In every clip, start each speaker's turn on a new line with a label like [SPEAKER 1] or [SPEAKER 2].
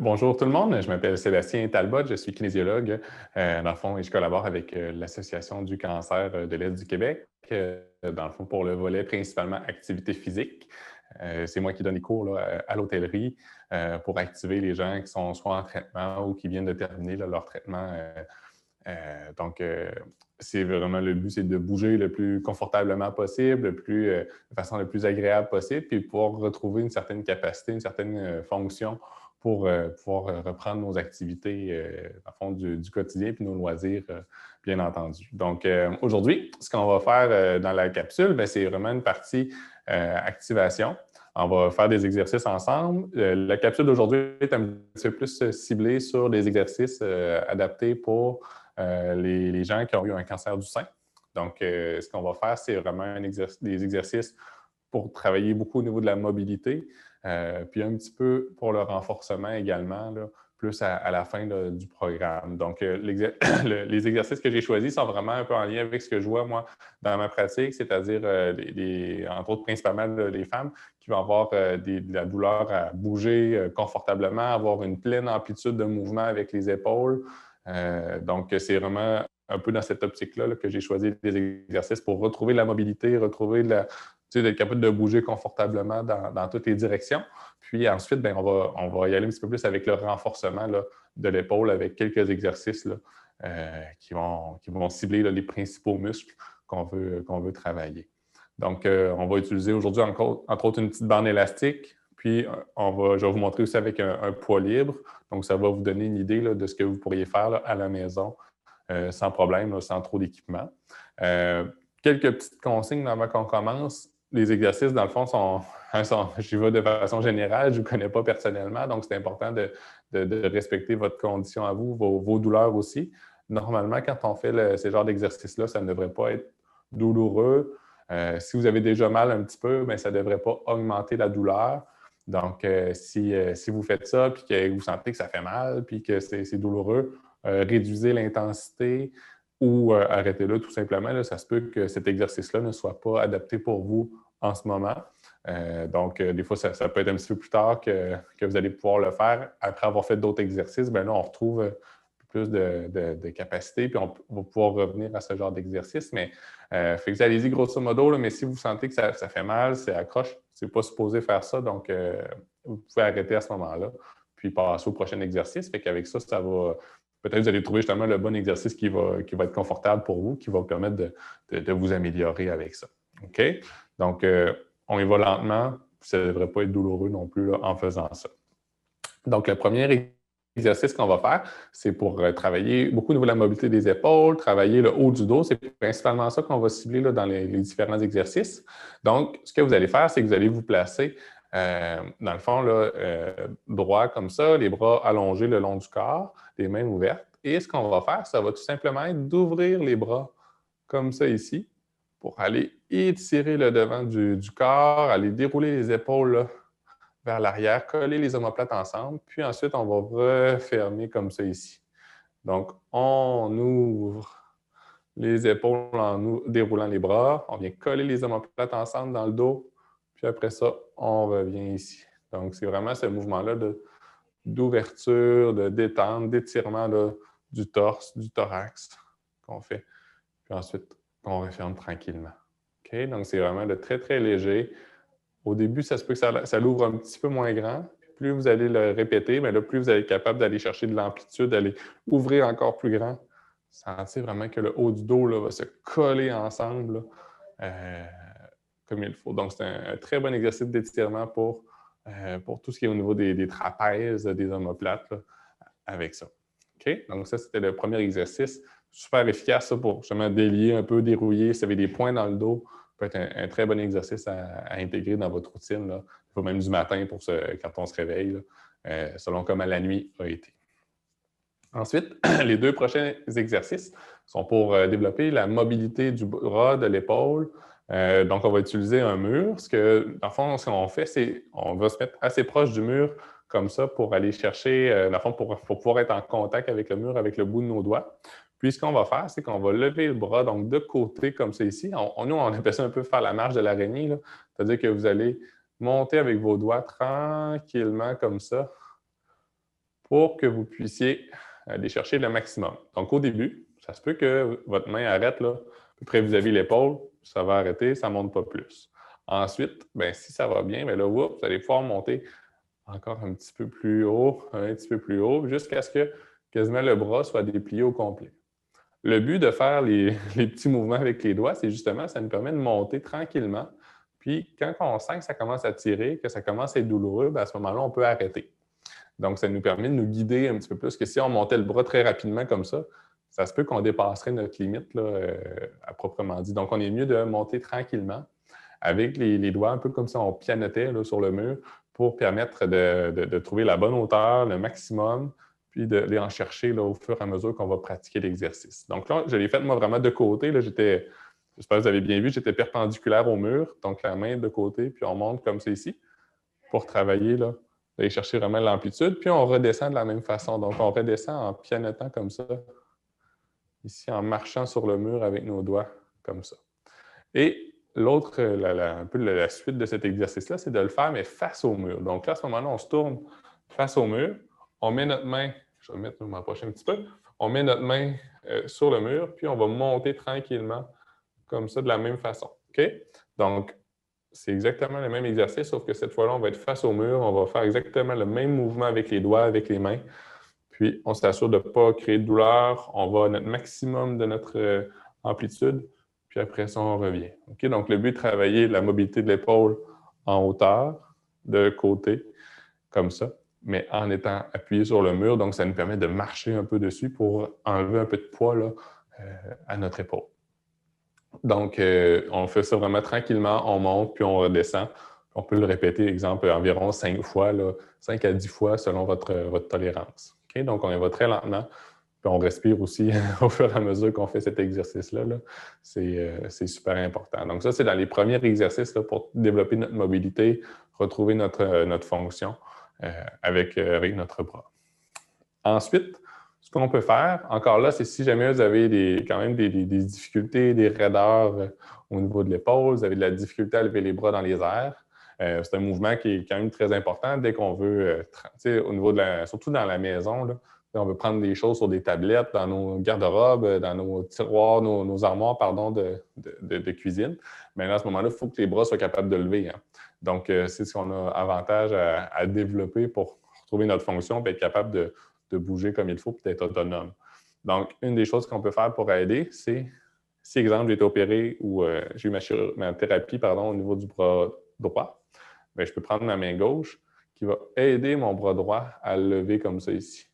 [SPEAKER 1] Bonjour tout le monde, je m'appelle Sébastien Talbot, je suis kinésiologue, dans le fond, et je collabore avec l'Association du cancer de l'Est du Québec, dans le fond, pour le volet principalement activité physique. C'est moi qui donne les cours là, à l'hôtellerie pour activer les gens qui sont soit en traitement ou qui viennent de terminer là, leur traitement. C'est vraiment le but, c'est de bouger le plus confortablement possible, de façon la plus agréable possible, puis pouvoir retrouver une certaine capacité, une certaine fonction pour pouvoir reprendre nos activités à fond du quotidien puis nos loisirs, bien entendu. Aujourd'hui, ce qu'on va faire dans la capsule, c'est vraiment une partie activation. On va faire des exercices ensemble. La capsule d'aujourd'hui est un petit peu plus ciblée sur des exercices adaptés pour les gens qui ont eu un cancer du sein. Ce qu'on va faire, c'est vraiment des exercices pour travailler beaucoup au niveau de la mobilité, puis un petit peu pour le renforcement également, là, plus à la fin là, du programme. Les exercices que j'ai choisis sont vraiment un peu en lien avec ce que je vois, moi, dans ma pratique, c'est-à-dire, entre autres, principalement les femmes qui vont avoir de la douleur à bouger confortablement, avoir une pleine amplitude de mouvement avec les épaules. C'est vraiment un peu dans cette optique-là là, que j'ai choisi des exercices pour retrouver la mobilité, retrouver d'être capable de bouger confortablement dans toutes les directions. Puis ensuite, on va y aller un petit peu plus avec le renforcement là, de l'épaule avec quelques exercices là, qui vont cibler là, les principaux muscles qu'on veut travailler. On va utiliser aujourd'hui, entre autres, une petite bande élastique. Puis, je vais vous montrer aussi avec un poids libre. Donc, ça va vous donner une idée là, de ce que vous pourriez faire là, à la maison sans problème, là, sans trop d'équipement. Quelques petites consignes avant qu'on commence. Les exercices, dans le fond, j'y vais de façon générale, je ne vous connais pas personnellement, donc c'est important de respecter votre condition à vous, vos douleurs aussi. Normalement, quand on fait ce genre d'exercice-là, ça ne devrait pas être douloureux. Si vous avez déjà mal un petit peu, ça ne devrait pas augmenter la douleur. Si vous faites ça, puis que vous sentez que ça fait mal, puis que c'est douloureux, réduisez l'intensité ou arrêtez-le tout simplement. Là, ça se peut que cet exercice-là ne soit pas adapté pour vous en ce moment. Des fois, ça peut être un petit peu plus tard que vous allez pouvoir le faire. Après avoir fait d'autres exercices, là, on retrouve plus de capacité, puis on va pouvoir revenir à ce genre d'exercice. Mais fait que allez-y grosso modo, là, mais si vous sentez que ça fait mal, c'est accroche, c'est pas supposé faire ça, donc vous pouvez arrêter à ce moment-là, puis passer au prochain exercice. Fait qu'avec ça, ça va. Peut-être que vous allez trouver justement le bon exercice qui va être confortable pour vous, qui va vous permettre de vous améliorer avec ça. OK? On y va lentement, puis ça ne devrait pas être douloureux non plus là, en faisant ça. Donc, le premier exercice qu'on va faire, c'est pour travailler beaucoup au niveau de la mobilité des épaules, travailler le haut du dos. C'est principalement ça qu'on va cibler là, dans les différents exercices. Donc, ce que vous allez faire, c'est que vous allez vous placer dans le fond, là, droit comme ça, les bras allongés le long du corps, les mains ouvertes. Et ce qu'on va faire, ça va tout simplement être d'ouvrir les bras comme ça ici pour aller étirer le devant du corps, aller dérouler les épaules là, vers l'arrière, coller les omoplates ensemble, puis ensuite, on va refermer comme ça ici. Donc, on ouvre les épaules en déroulant les bras, on vient coller les omoplates ensemble dans le dos, puis après ça, on revient ici. Donc, c'est vraiment ce mouvement-là d'ouverture, de détente, d'étirement du torse, du thorax qu'on fait. Puis ensuite, on referme tranquillement. OK? Donc, c'est vraiment de très, très léger. Au début, ça se peut que ça l'ouvre un petit peu moins grand. Plus vous allez le répéter, mais là, plus vous allez être capable d'aller chercher de l'amplitude, d'aller ouvrir encore plus grand. Sentez vraiment que le haut du dos là, va se coller ensemble là, comme il faut. Donc, c'est un très bon exercice d'étirement pour tout ce qui est au niveau des trapèzes, des omoplates, là, avec ça. OK? Donc, ça, c'était le premier exercice. Super efficace ça, pour justement délier un peu, dérouiller. Si vous avez des points dans le dos, ça peut être un très bon exercice à intégrer dans votre routine, là. Même du matin quand on se réveille, là, selon comment la nuit a été. Ensuite, les deux prochains exercices sont pour développer la mobilité du bras, de l'épaule. Donc, on va utiliser un mur. Dans le fond, ce qu'on fait, c'est qu'on va se mettre assez proche du mur comme ça pour aller chercher, dans le fond, pour pouvoir être en contact avec le mur avec le bout de nos doigts. Puis, ce qu'on va faire, c'est qu'on va lever le bras, donc de côté comme ça ici. Nous, on appelle ça un peu faire la marche de l'araignée, là. C'est-à-dire que vous allez monter avec vos doigts tranquillement comme ça pour que vous puissiez aller chercher le maximum. Donc, au début, ça se peut que votre main arrête là, à peu près vis-à-vis l'épaule, ça va arrêter, ça ne monte pas plus. Ensuite, ben, si ça va bien, ben là, vous allez pouvoir monter encore un petit peu plus haut, jusqu'à ce que quasiment le bras soit déplié au complet. Le but de faire les petits mouvements avec les doigts, c'est justement, ça nous permet de monter tranquillement. Puis, quand on sent que ça commence à tirer, que ça commence à être douloureux, bien, à ce moment-là, on peut arrêter. Donc, ça nous permet de nous guider un petit peu plus que si on montait le bras très rapidement comme ça se peut qu'on dépasserait notre limite là, à proprement dit. Donc, on est mieux de monter tranquillement avec les doigts, un peu comme si on pianotait là, sur le mur pour permettre de trouver la bonne hauteur, le maximum, puis d'aller en chercher là, au fur et à mesure qu'on va pratiquer l'exercice. Donc là, je l'ai fait moi vraiment de côté. Là, j'espère que vous avez bien vu, j'étais perpendiculaire au mur, donc la main de côté, puis on monte comme c'est ici pour travailler, là, aller chercher vraiment l'amplitude, puis on redescend de la même façon. Donc, on redescend en pianotant comme ça, ici en marchant sur le mur avec nos doigts, comme ça. Et l'autre, un peu la suite de cet exercice-là, c'est de le faire, mais face au mur. Donc là, à ce moment-là, on se tourne face au mur, on met notre main, je vais m'approcher un petit peu, on met notre main sur le mur, puis on va monter tranquillement, comme ça, de la même façon. OK? Donc, c'est exactement le même exercice, sauf que cette fois-là, on va être face au mur, on va faire exactement le même mouvement avec les doigts, avec les mains, puis on s'assure de ne pas créer de douleur, on va à notre maximum de notre amplitude, puis après ça, on revient. Okay? Donc, le but est de travailler la mobilité de l'épaule en hauteur, de côté, comme ça, mais en étant appuyé sur le mur. Donc, ça nous permet de marcher un peu dessus pour enlever un peu de poids là, à notre épaule. Donc, on fait ça vraiment tranquillement, on monte, puis on redescend. On peut le répéter, exemple, environ 5 fois, là, 5 à 10 fois selon votre tolérance. Okay? Donc, on y va très lentement, puis on respire aussi au fur et à mesure qu'on fait cet exercice-là. Là. C'est super important. Donc, ça, c'est dans les premiers exercices là, pour développer notre mobilité, retrouver notre fonction avec notre bras. Ensuite, ce qu'on peut faire, encore là, c'est si jamais vous avez quand même des difficultés, des raideurs au niveau de l'épaule, vous avez de la difficulté à lever les bras dans les airs. C'est un mouvement qui est quand même très important dès qu'on veut, au niveau surtout dans la maison, là, on veut prendre des choses sur des tablettes, dans nos garde-robes, dans nos tiroirs, nos armoires, pardon, de cuisine. Mais là, à ce moment-là, il faut que les bras soient capables de lever. Hein. Donc, c'est ce qu'on a avantage à développer pour retrouver notre fonction et être capable de bouger comme il faut et d'être autonome. Donc, une des choses qu'on peut faire pour aider, c'est, si, exemple, j'ai été opéré ou j'ai eu ma thérapie au niveau du bras droit, bien, je peux prendre ma main gauche qui va aider mon bras droit à le lever comme ça ici.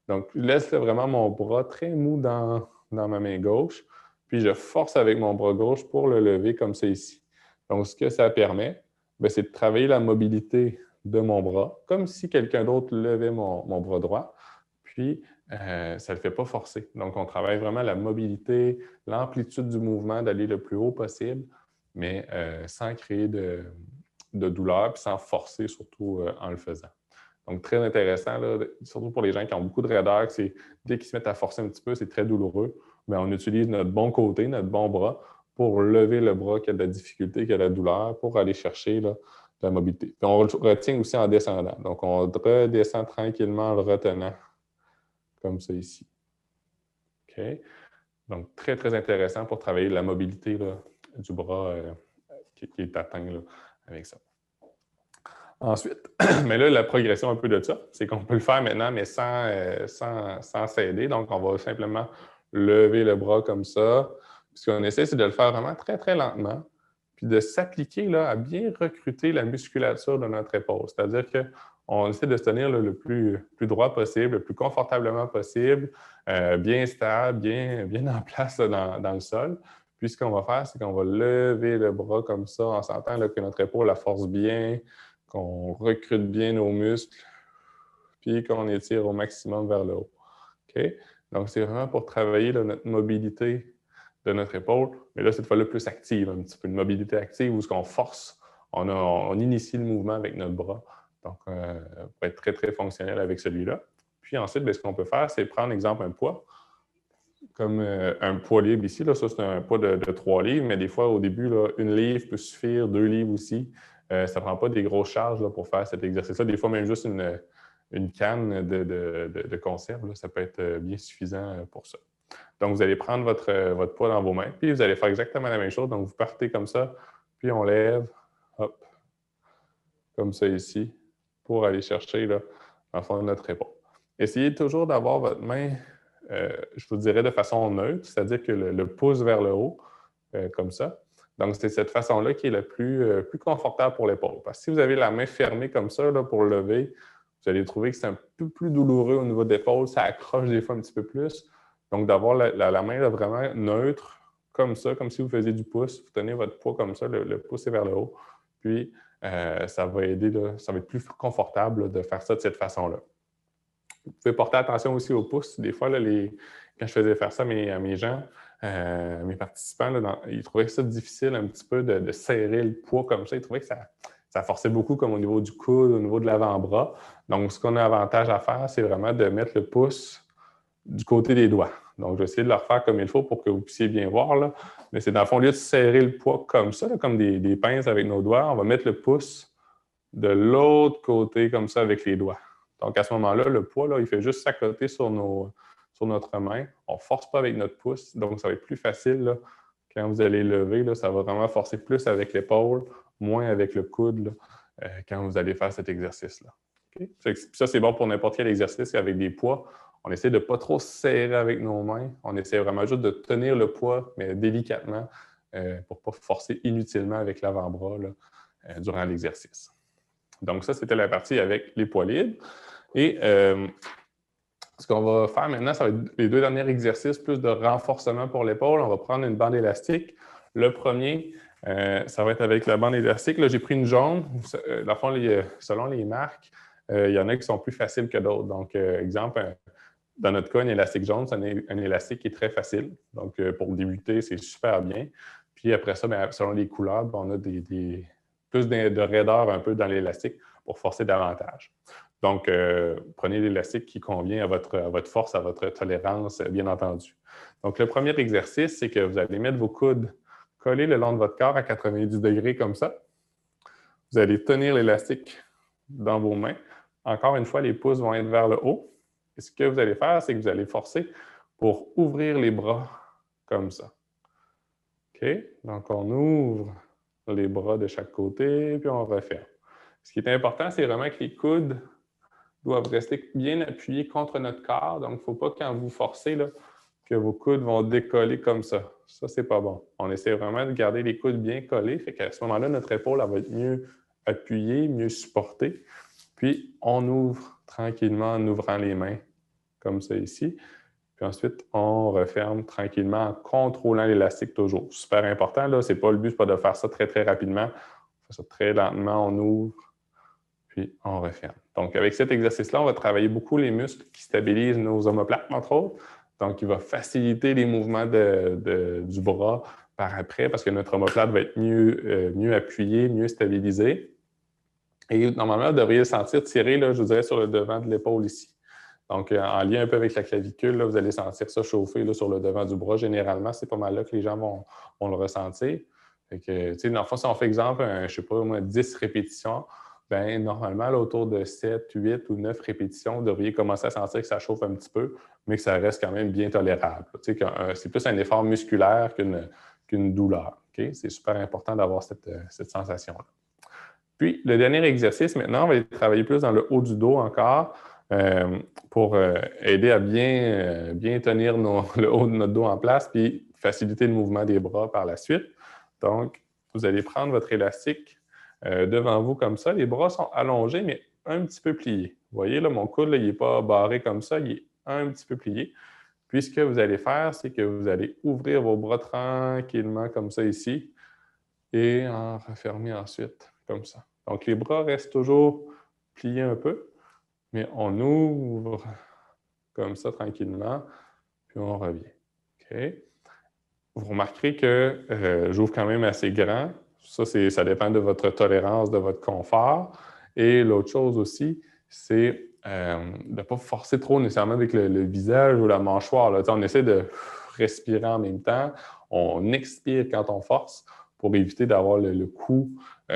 [SPEAKER 1] Donc, je laisse vraiment mon bras très mou dans ma main gauche, puis je force avec mon bras gauche pour le lever comme ça ici. Donc, ce que ça permet, c'est de travailler la mobilité de mon bras, comme si quelqu'un d'autre levait mon bras droit, puis ça ne le fait pas forcer. Donc, on travaille vraiment la mobilité, l'amplitude du mouvement, d'aller le plus haut possible, mais sans créer de douleur, puis sans forcer, surtout en le faisant. Donc, très intéressant, là, surtout pour les gens qui ont beaucoup de raideur, c'est dès qu'ils se mettent à forcer un petit peu, c'est très douloureux. Mais on utilise notre bon côté, notre bon bras, pour lever le bras qui a de la difficulté, qui a de la douleur, pour aller chercher là, de la mobilité. Puis on retient aussi en descendant. Donc, on redescend tranquillement en le retenant, comme ça ici. OK? Donc, très, très intéressant pour travailler la mobilité là, du bras qui est atteint là, avec ça. Ensuite, mais là, la progression un peu de ça, c'est qu'on peut le faire maintenant, mais sans s'aider. Donc, on va simplement lever le bras comme ça. Puis ce qu'on essaie, c'est de le faire vraiment très, très lentement, puis de s'appliquer là, à bien recruter la musculature de notre épaule. C'est-à-dire qu'on essaie de se tenir là, le plus droit possible, le plus confortablement possible, bien stable, bien en place là, dans le sol. Puis ce qu'on va faire, c'est qu'on va lever le bras comme ça, en sentant là, que notre épaule la force bien, qu'on recrute bien nos muscles, puis qu'on étire au maximum vers le haut. Okay? Donc, c'est vraiment pour travailler là, notre mobilité de notre épaule, mais là, cette fois-là, plus active, un petit peu une mobilité active où ce qu'on force, on initie le mouvement avec notre bras. Donc, pour être très, très fonctionnel avec celui-là. Puis ensuite, bien, ce qu'on peut faire, c'est prendre, exemple, un poids, comme un poids libre ici. Là, ça, c'est un poids de 3 livres, mais des fois, au début, là, 1 livre peut suffire, 2 livres aussi. Ça ne prend pas des grosses charges là, pour faire cet exercice-là. Des fois, même juste une canne de conserve, là, ça peut être bien suffisant pour ça. Donc, vous allez prendre votre poids dans vos mains, puis vous allez faire exactement la même chose. Donc, vous partez comme ça, puis on lève, hop, comme ça ici, pour aller chercher là, en fond de notre épaule. Essayez toujours d'avoir votre main, je vous dirais, de façon neutre, c'est-à-dire que le pouce vers le haut, comme ça. Donc, c'est cette façon-là qui est la plus confortable pour l'épaule. Parce que si vous avez la main fermée comme ça là, pour lever, vous allez trouver que c'est un peu plus douloureux au niveau de l'épaule, ça accroche des fois un petit peu plus. Donc, d'avoir la main là, vraiment neutre, comme ça, comme si vous faisiez du pouce, vous tenez votre poids comme ça, le pouce est vers le haut, puis ça va aider, là, ça va être plus confortable là, de faire ça de cette façon-là. Vous pouvez porter attention aussi au pouce. Des fois, là, quand je faisais faire ça à mes gens, mes participants, là, ils trouvaient ça difficile un petit peu de serrer le poids comme ça. Ils trouvaient que ça forçait beaucoup comme au niveau du coude, au niveau de l'avant-bras. Donc, ce qu'on a avantage à faire, c'est vraiment de mettre le pouce du côté des doigts. Donc, je vais essayer de le refaire comme il faut pour que vous puissiez bien voir. Là. Mais c'est dans le fond, au lieu de serrer le poids comme ça, là, comme des pinces avec nos doigts, on va mettre le pouce de l'autre côté comme ça avec les doigts. Donc, à ce moment-là, le poids, là, il fait juste s'accoter sur notre main. On ne force pas avec notre pouce, donc ça va être plus facile. Là, quand vous allez lever, là, ça va vraiment forcer plus avec l'épaule, moins avec le coude là, quand vous allez faire cet exercice-là. Okay? Ça, c'est bon pour n'importe quel exercice avec des poids. On essaie de ne pas trop serrer avec nos mains. On essaie vraiment juste de tenir le poids, mais délicatement, pour ne pas forcer inutilement avec l'avant-bras là, durant l'exercice. Donc, ça, c'était la partie avec les poids libres. Et ce qu'on va faire maintenant, ça va être les deux derniers exercices, plus de renforcement pour l'épaule. On va prendre une bande élastique. Le premier, ça va être avec la bande élastique. Là, j'ai pris une jaune. Dans le fond, selon les marques, il y en a qui sont plus faciles que d'autres. Donc, exemple, dans notre cas, un élastique jaune, c'est un élastique qui est très facile. Donc, pour débuter, c'est super bien. Puis après ça, bien, selon les couleurs, bien, on a plus de raideur un peu dans l'élastique pour forcer davantage. Donc, prenez l'élastique qui convient à votre force, à votre tolérance, bien entendu. Donc, le premier exercice, c'est que vous allez mettre vos coudes collés le long de votre corps à 90 degrés comme ça. Vous allez tenir l'élastique dans vos mains. Encore une fois, les pouces vont être vers le haut. Et ce que vous allez faire, c'est que vous allez forcer pour ouvrir les bras comme ça. OK? Donc, on ouvre les bras de chaque côté, puis on referme. Ce qui est important, c'est vraiment que les coudes doivent rester bien appuyés contre notre corps. Donc, il ne faut pas, quand vous forcez, là, que vos coudes vont décoller comme ça. Ça, c'est pas bon. On essaie vraiment de garder les coudes bien collés. Fait qu'à ce moment-là, notre épaule elle va être mieux appuyée, mieux supportée. Puis, on ouvre tranquillement en ouvrant les mains, comme ça ici. Puis ensuite, on referme tranquillement en contrôlant l'élastique toujours. Super important, là. C'est pas le but, c'est pas de faire ça très, très rapidement. On fait ça très lentement, on ouvre, puis on referme. Donc, avec cet exercice-là, on va travailler beaucoup les muscles qui stabilisent nos omoplates, entre autres. Donc, il va faciliter les mouvements du bras par après parce que notre omoplate va être mieux appuyée, mieux stabilisée. Et normalement, vous devriez le sentir tirer, là, je vous dirais, sur le devant de l'épaule ici. Donc, en lien un peu avec la clavicule, là, vous allez sentir ça chauffer là, sur le devant du bras. Généralement, c'est pas mal là que les gens vont le ressentir. Fait que, dans le fond, si on fait exemple, je ne sais pas, moi, 10 répétitions, bien, normalement, là, autour de 7, 8 ou 9 répétitions, vous devriez commencer à sentir que ça chauffe un petit peu, mais que ça reste quand même bien tolérable. C'est plus un effort musculaire qu'une douleur. Okay? C'est super important d'avoir cette sensation-là. Puis, le dernier exercice, maintenant, on va aller travailler plus dans le haut du dos encore pour aider à bien tenir le haut de notre dos en place puis faciliter le mouvement des bras par la suite. Donc, vous allez prendre votre élastique devant vous comme ça. Les bras sont allongés, mais un petit peu pliés. Vous voyez, là, mon coude, là, il n'est pas barré comme ça, il est un petit peu plié. Puis, ce que vous allez faire, c'est que vous allez ouvrir vos bras tranquillement comme ça ici et en refermer ensuite comme ça. Donc, les bras restent toujours pliés un peu, mais on ouvre comme ça tranquillement, puis on revient. OK? Vous remarquerez que j'ouvre quand même assez grand. Ça dépend de votre tolérance, de votre confort. Et l'autre chose aussi, c'est de ne pas forcer trop nécessairement avec le visage ou la mâchoire. Là. On essaie de respirer en même temps. On expire quand on force pour éviter d'avoir le cou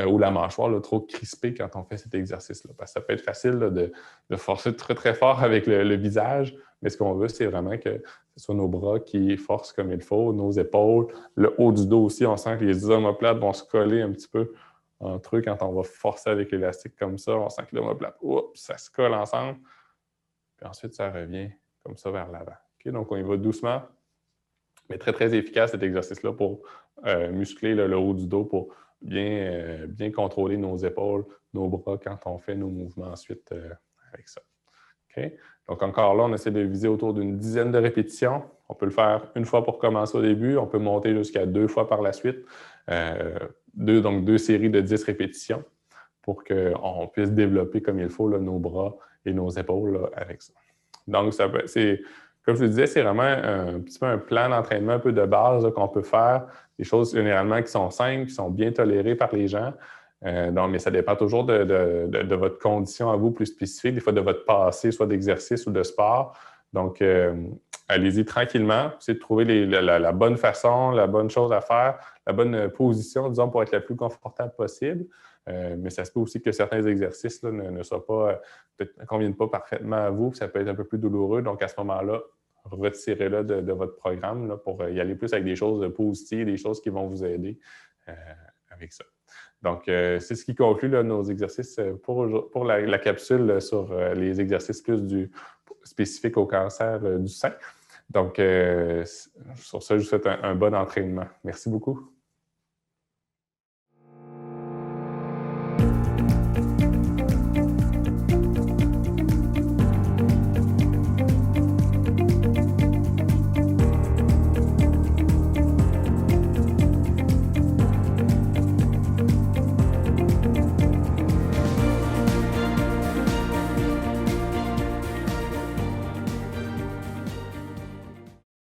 [SPEAKER 1] ou la mâchoire là, trop crispée quand on fait cet exercice-là. Parce que ça peut être facile là, de forcer très, très fort avec le visage, mais ce qu'on veut, c'est vraiment que ce soit nos bras qui forcent comme il faut, nos épaules, le haut du dos aussi. On sent que les omoplates vont se coller un petit peu entre eux quand on va forcer avec l'élastique comme ça. On sent que l'omoplate, oups, ça se colle ensemble. Puis ensuite, ça revient comme ça vers l'avant. Okay? Donc, on y va doucement, mais très, très efficace cet exercice-là pour muscler là, le haut du dos, pour bien contrôler nos épaules, nos bras quand on fait nos mouvements ensuite avec ça. Okay? Donc, encore là, on essaie de viser autour d'une dizaine de répétitions. On peut le faire une fois pour commencer au début. On peut monter jusqu'à 2 fois par la suite. Donc, 2 séries de 10 répétitions pour qu'on puisse développer comme il faut là, nos bras et nos épaules là, avec ça. Donc, comme je te disais, c'est vraiment un petit peu un plan d'entraînement un peu de base qu'on peut faire. Des choses généralement qui sont simples, qui sont bien tolérées par les gens. Donc, mais ça dépend toujours de votre condition à vous plus spécifique, des fois de votre passé, soit d'exercice ou de sport. Donc, allez-y tranquillement. Essayez de trouver la bonne façon, la bonne chose à faire, la bonne position, disons, pour être la plus confortable possible. Mais ça se peut aussi que certains exercices là, ne soient pas, peut-être ne conviennent pas parfaitement à vous. Ça peut être un peu plus douloureux. Donc, à ce moment-là, retirez-le de votre programme là, pour y aller plus avec des choses positives, des choses qui vont vous aider avec ça. Donc, c'est ce qui conclut là, nos exercices pour la capsule sur les exercices plus spécifiques au cancer du sein. Donc, sur ça, je vous souhaite un bon entraînement. Merci beaucoup.